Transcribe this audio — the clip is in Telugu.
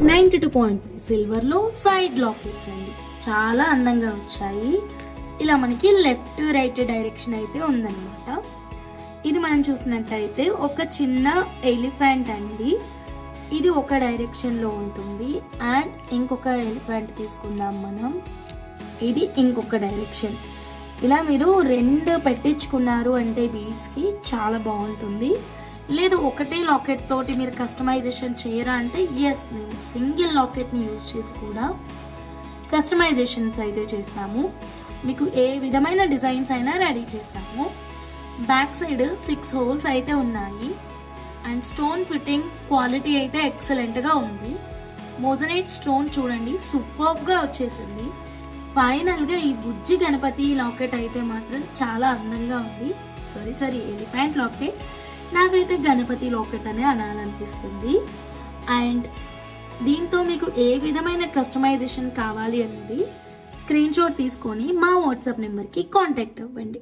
92.5 సిల్వర్ లో సైడ్ లాకెట్స్ అండి. చాలా అందంగా వచ్చాయి. ఇలా మనకి లెఫ్ట్ రైట్ డైరెక్షన్ అయితే ఉందన్నమాట. ఇది మనం చూసినట్టయితే ఒక చిన్న ఎలిఫెంట్ అండి. ఇది ఒక డైరెక్షన్ లో ఉంటుంది అండ్ ఇంకొక ఎలిఫెంట్ తీసుకుందాం మనం. ఇది ఇంకొక డైరెక్షన్. ఇలా మీరు రెండు పెట్టించుకున్నారు అంటే బీడ్స్ కి చాలా బాగుంటుంది. లేదు ఒకటే లాకెట్ తోటి మీరు కస్టమైజేషన్ చేయరా అంటే ఎస్, మేము సింగిల్ లాకెట్ ని యూజ్ చేసి కూడా కస్టమైజేషన్స్ అయితే చేస్తాము. మీకు ఏ విధమైన డిజైన్స్ అయినా రెడీ చేస్తాము. బ్యాక్ సైడ్ 6 హోల్స్ అయితే ఉన్నాయి అండ్ స్టోన్ ఫిట్టింగ్ క్వాలిటీ అయితే ఎక్సలెంట్ గా ఉంది. మోజనైట్ స్టోన్ చూడండి సూపర్ గా వచ్చేసింది. ఫైనల్ గా ఈ బుజ్జి గణపతి లాకెట్ అయితే మాత్రం చాలా అందంగా ఉంది. సారీ ఎలిఫెంట్ లాకెట్, నాకైతే గణపతి లాకెట్ అనే అనాలనిపిస్తుంది. అండ్ దీంతో మీకు ఏ విధమైన కస్టమైజేషన్ కావాలి అనేది స్క్రీన్ షాట్ తీసుకొని మా వాట్సాప్ నెంబర్కి కాంటాక్ట్ అవ్వండి.